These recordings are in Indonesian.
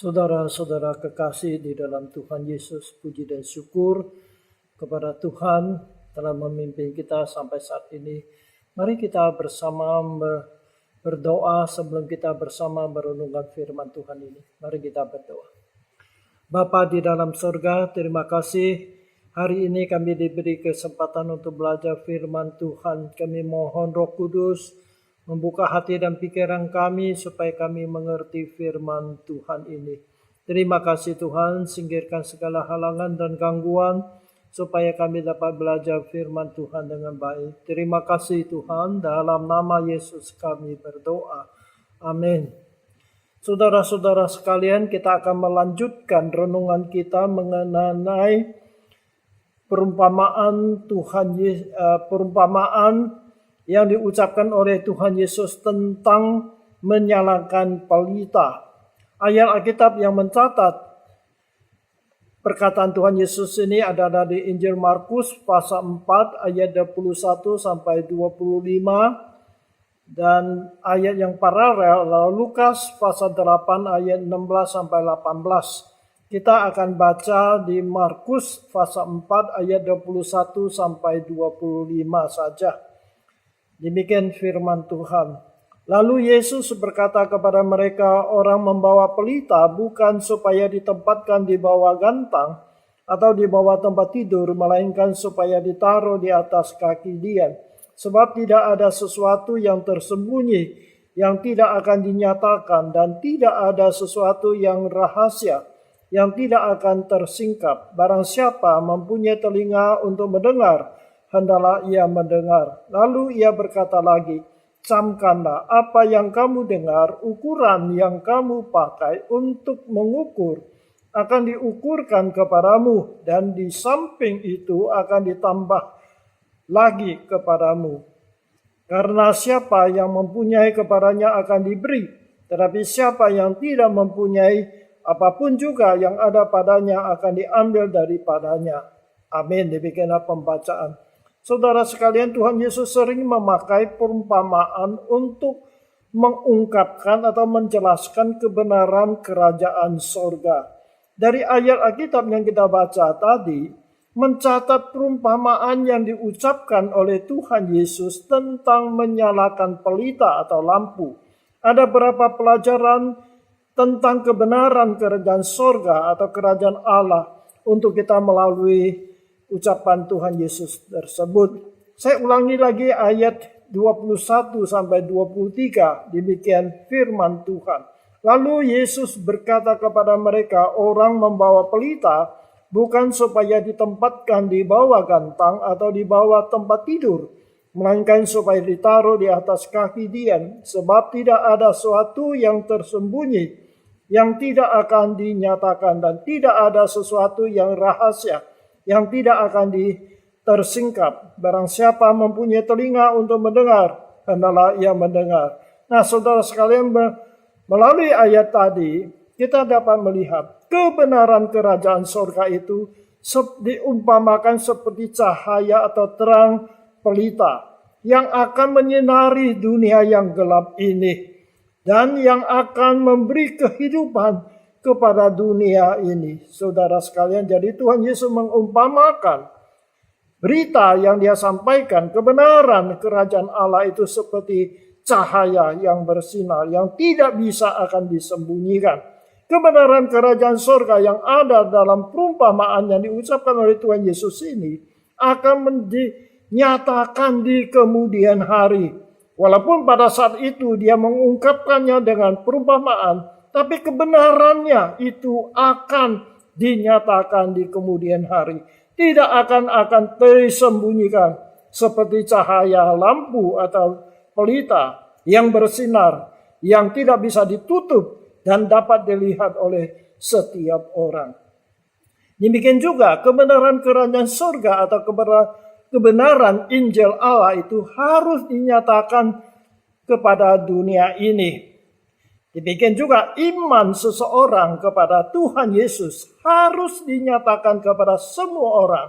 Saudara-saudara kekasih di dalam Tuhan Yesus, puji dan syukur kepada Tuhan telah memimpin kita sampai saat ini. Mari kita bersama berdoa sebelum kita bersama merenungkan firman Tuhan ini. Mari kita berdoa. Bapa di dalam surga, terima kasih hari ini kami diberi kesempatan untuk belajar firman Tuhan. Kami mohon Roh Kudus membuka hati dan pikiran kami supaya kami mengerti firman Tuhan ini. Terima kasih Tuhan, singkirkan segala halangan dan gangguan supaya kami dapat belajar firman Tuhan dengan baik. Terima kasih Tuhan, dalam nama Yesus kami berdoa. Amin. Saudara-saudara sekalian, kita akan melanjutkan renungan kita mengenai perumpamaan yang diucapkan oleh Tuhan Yesus tentang menyalakan pelita. Ayat Alkitab yang mencatat perkataan Tuhan Yesus ini adalah di Injil Markus pasal 4 ayat 21 sampai 25 dan ayat yang paralel Lukas pasal 8 ayat 16 sampai 18. Kita akan baca di Markus pasal 4 ayat 21 sampai 25 saja. Demikian firman Tuhan. Lalu Yesus berkata kepada mereka, orang membawa pelita bukan supaya ditempatkan di bawah gantang atau di bawah tempat tidur, melainkan supaya ditaruh di atas kaki dia. Sebab tidak ada sesuatu yang tersembunyi yang tidak akan dinyatakan, dan tidak ada sesuatu yang rahasia yang tidak akan tersingkap. Barang siapa mempunyai telinga untuk mendengar, hendaklah ia mendengar. Lalu ia berkata lagi, camkanlah apa yang kamu dengar, ukuran yang kamu pakai untuk mengukur akan diukurkan kepadamu, dan di samping itu akan ditambah lagi kepadamu. Karena siapa yang mempunyai kepadanya akan diberi, tetapi siapa yang tidak mempunyai, apapun juga yang ada padanya akan diambil daripadanya. Amin. Demikianlah pembacaan. Saudara sekalian, Tuhan Yesus sering memakai perumpamaan untuk mengungkapkan atau menjelaskan kebenaran kerajaan sorga. Dari ayat Alkitab yang kita baca tadi, mencatat perumpamaan yang diucapkan oleh Tuhan Yesus tentang menyalakan pelita atau lampu. Ada beberapa pelajaran tentang kebenaran kerajaan sorga atau kerajaan Allah untuk kita melalui ucapan Tuhan Yesus tersebut. Saya ulangi lagi ayat 21 sampai 23. Demikian firman Tuhan. Lalu Yesus berkata kepada mereka, orang membawa pelita bukan supaya ditempatkan di bawah gantang atau di bawah tempat tidur, melainkan supaya ditaruh di atas kaki dia. Sebab tidak ada sesuatu yang tersembunyi yang tidak akan dinyatakan, dan tidak ada sesuatu yang rahasia yang tidak akan tersingkap. Barang siapa mempunyai telinga untuk mendengar, hendaklah ia mendengar. Nah, saudara sekalian, melalui ayat tadi kita dapat melihat kebenaran kerajaan surga itu diumpamakan seperti cahaya atau terang pelita yang akan menyinari dunia yang gelap ini dan yang akan memberi kehidupan kepada dunia ini. Saudara sekalian, jadi Tuhan Yesus mengumpamakan berita yang dia sampaikan, kebenaran kerajaan Allah itu seperti cahaya yang bersinar, yang tidak bisa akan disembunyikan. Kebenaran kerajaan surga yang ada dalam perumpamaan yang diucapkan oleh Tuhan Yesus ini akan dinyatakan di kemudian hari. Walaupun pada saat itu dia mengungkapkannya dengan perumpamaan, tapi kebenarannya itu akan dinyatakan di kemudian hari. Tidak akan disembunyikan seperti cahaya lampu atau pelita yang bersinar, yang tidak bisa ditutup dan dapat dilihat oleh setiap orang. Demikian juga kebenaran kerajaan surga atau kebenaran Injil Allah itu harus dinyatakan kepada dunia ini. Demikian juga iman seseorang kepada Tuhan Yesus harus dinyatakan kepada semua orang.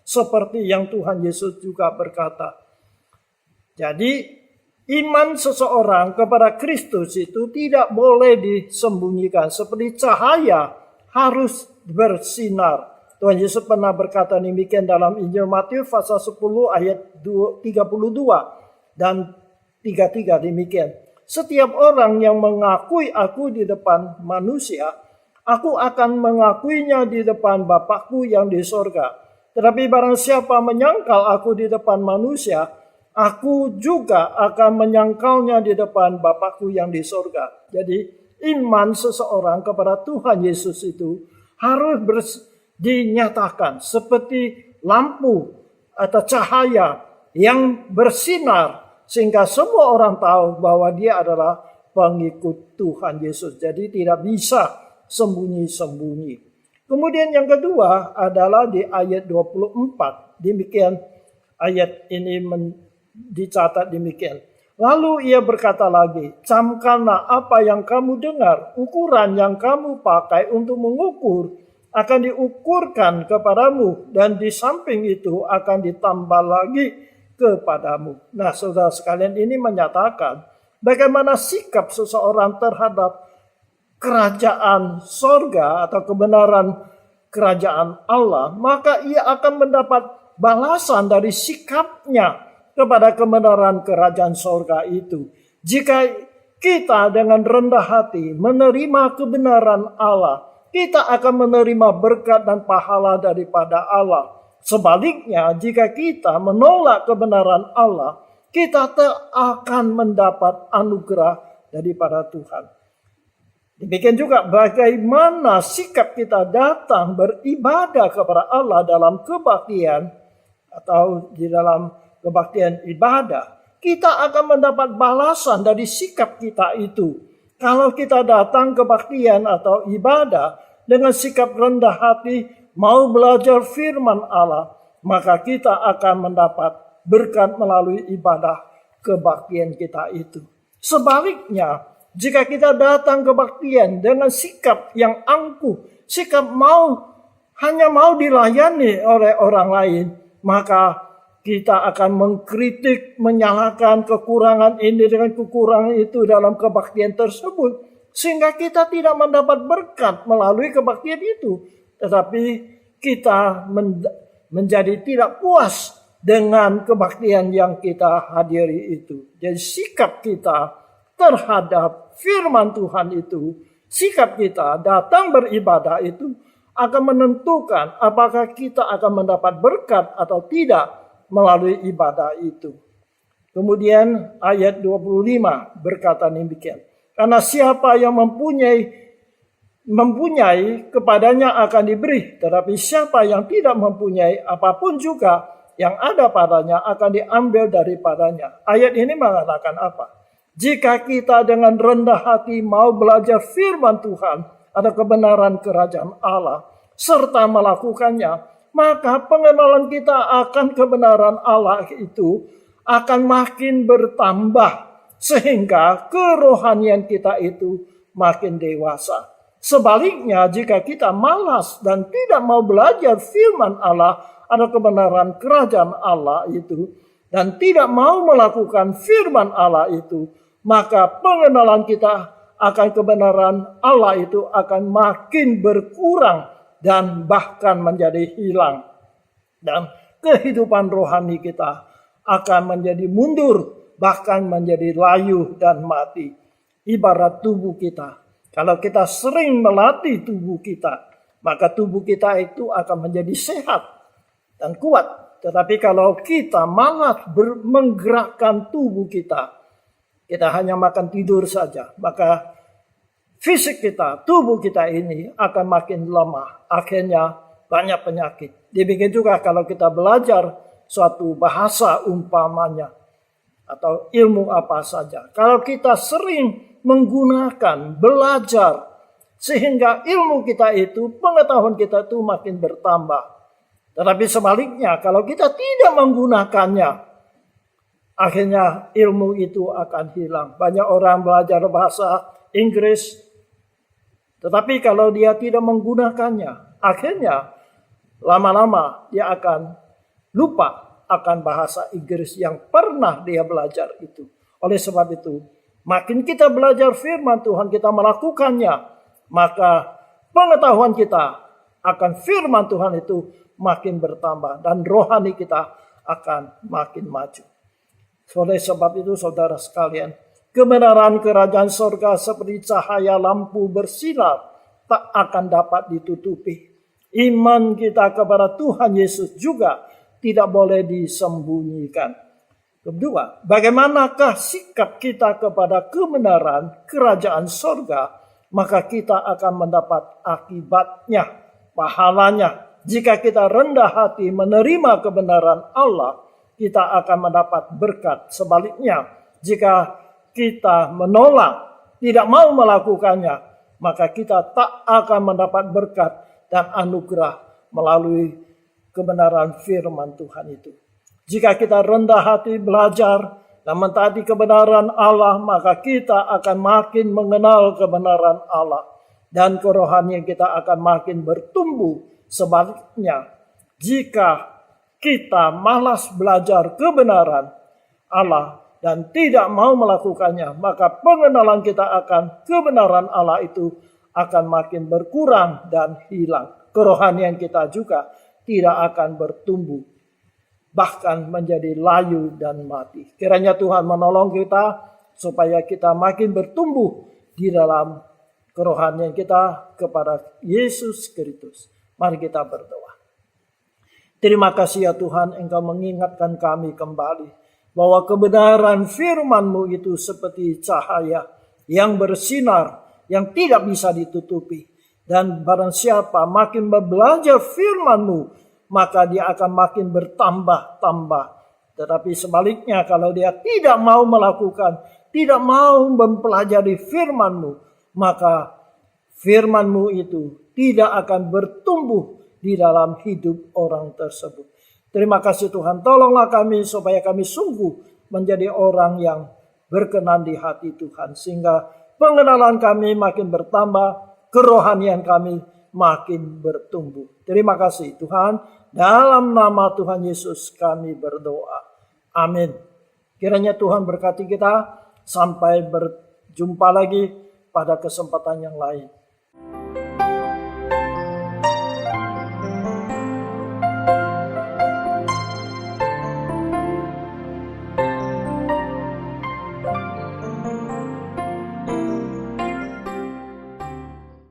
Seperti yang Tuhan Yesus juga berkata. Jadi Iman seseorang kepada Kristus itu tidak boleh disembunyikan. Seperti cahaya harus bersinar. Tuhan Yesus pernah berkata demikian dalam Injil Matius pasal 10 ayat 32 dan 33 demikian. Setiap orang yang mengakui aku di depan manusia, aku akan mengakuinya di depan Bapakku yang di sorga. Tetapi barang siapa menyangkal aku di depan manusia, aku juga akan menyangkalnya di depan Bapakku yang di sorga. Jadi iman seseorang kepada Tuhan Yesus itu harus dinyatakan seperti lampu atau cahaya yang bersinar sehingga semua orang tahu bahwa dia adalah pengikut Tuhan Yesus. Jadi tidak bisa sembunyi-sembunyi. Kemudian yang kedua adalah di ayat 24. Demikian ayat ini dicatat demikian. Lalu ia berkata lagi, camkanlah apa yang kamu dengar, ukuran yang kamu pakai untuk mengukur akan diukurkan kepadamu, dan di samping itu akan ditambah lagi kepadamu. Nah, saudara sekalian, ini menyatakan bagaimana sikap seseorang terhadap kerajaan sorga atau kebenaran kerajaan Allah, maka ia akan mendapat balasan dari sikapnya kepada kebenaran kerajaan sorga itu. Jika kita dengan rendah hati menerima kebenaran Allah, kita akan menerima berkat dan pahala daripada Allah. Sebaliknya, jika kita menolak kebenaran Allah, kita tak akan mendapat anugerah daripada Tuhan. Demikian juga bagaimana sikap kita datang beribadah kepada Allah dalam kebaktian atau di dalam kebaktian ibadah. Kita akan mendapat balasan dari sikap kita itu. Kalau kita datang kebaktian atau ibadah dengan sikap rendah hati, mau belajar firman Allah, maka kita akan mendapat berkat melalui ibadah kebaktian kita itu. Sebaliknya, jika kita datang kebaktian dengan sikap yang angkuh, sikap hanya mau dilayani oleh orang lain, maka kita akan mengkritik, menyalahkan kekurangan ini dengan kekurangan itu dalam kebaktian tersebut, sehingga kita tidak mendapat berkat melalui kebaktian itu. Tetapi kita menjadi tidak puas dengan kebaktian yang kita hadiri itu. Jadi sikap kita terhadap firman Tuhan itu, sikap kita datang beribadah itu akan menentukan apakah kita akan mendapat berkat atau tidak melalui ibadah itu. Kemudian ayat 25 berkata demikian. Karena siapa yang mempunyai kepadanya akan diberi, tetapi siapa yang tidak mempunyai apapun juga yang ada padanya akan diambil daripadanya. Ayat ini mengatakan apa? Jika kita dengan rendah hati mau belajar firman Tuhan atau kebenaran kerajaan Allah serta melakukannya, maka pengenalan kita akan kebenaran Allah itu akan makin bertambah sehingga kerohanian kita itu makin dewasa. Sebaliknya, jika kita malas dan tidak mau belajar firman Allah atau kebenaran kerajaan Allah itu dan tidak mau melakukan firman Allah itu, maka pengenalan kita akan kebenaran Allah itu akan makin berkurang dan bahkan menjadi hilang. Dan kehidupan rohani kita akan menjadi mundur, bahkan menjadi layu dan mati. Ibarat tubuh kita. Kalau kita sering melatih tubuh kita, maka tubuh kita itu akan menjadi sehat dan kuat. Tetapi kalau kita malas menggerakkan tubuh kita hanya makan tidur saja, maka fisik kita, tubuh kita ini akan makin lemah. Akhirnya banyak penyakit. Demikian juga kalau kita belajar suatu bahasa umpamanya atau ilmu apa saja. Kalau kita sering menggunakan, belajar, sehingga ilmu kita itu, pengetahuan kita itu makin bertambah. Tetapi sebaliknya, kalau kita tidak menggunakannya, akhirnya ilmu itu akan hilang. Banyak orang belajar bahasa Inggris, tetapi kalau dia tidak menggunakannya, akhirnya lama-lama dia akan lupa akan bahasa Inggris yang pernah dia belajar itu. Oleh sebab itu, makin kita belajar firman Tuhan, kita melakukannya, maka pengetahuan kita akan firman Tuhan itu makin bertambah dan rohani kita akan makin maju. Oleh sebab itu saudara sekalian, kebenaran kerajaan sorga seperti cahaya lampu bersinar tak akan dapat ditutupi. Iman kita kepada Tuhan Yesus juga tidak boleh disembunyikan. Kedua, bagaimanakah sikap kita kepada kebenaran kerajaan sorga? Maka kita akan mendapat akibatnya, pahalanya. Jika kita rendah hati menerima kebenaran Allah, kita akan mendapat berkat. Sebaliknya, jika kita menolak, tidak mau melakukannya, maka kita tak akan mendapat berkat dan anugerah melalui kebenaran firman Tuhan itu. Jika kita rendah hati belajar dan mentaati kebenaran Allah, maka kita akan makin mengenal kebenaran Allah. Dan kerohanian kita akan makin bertumbuh. Sebaliknya, jika kita malas belajar kebenaran Allah dan tidak mau melakukannya, maka pengenalan kita akan kebenaran Allah itu akan makin berkurang dan hilang. Kerohanian kita juga tidak akan bertumbuh, bahkan menjadi layu dan mati. Kiranya Tuhan menolong kita supaya kita makin bertumbuh di dalam kerohanian kita kepada Yesus Kristus. Mari kita berdoa. Terima kasih ya Tuhan, Engkau mengingatkan kami kembali bahwa kebenaran firman-Mu itu seperti cahaya yang bersinar, yang tidak bisa ditutupi. Dan barang siapa makin belajar firman-Mu, maka dia akan makin bertambah-tambah. Tetapi sebaliknya, kalau dia tidak mau melakukan, tidak mau mempelajari firman-Mu, maka firman-Mu itu tidak akan bertumbuh di dalam hidup orang tersebut. Terima kasih Tuhan, tolonglah kami supaya kami sungguh menjadi orang yang berkenan di hati Tuhan. Sehingga pengenalan kami makin bertambah, kerohanian kami makin bertumbuh. Terima kasih Tuhan, dalam nama Tuhan Yesus kami berdoa. Amin. Kiranya Tuhan berkati kita, sampai berjumpa lagi pada kesempatan yang lain.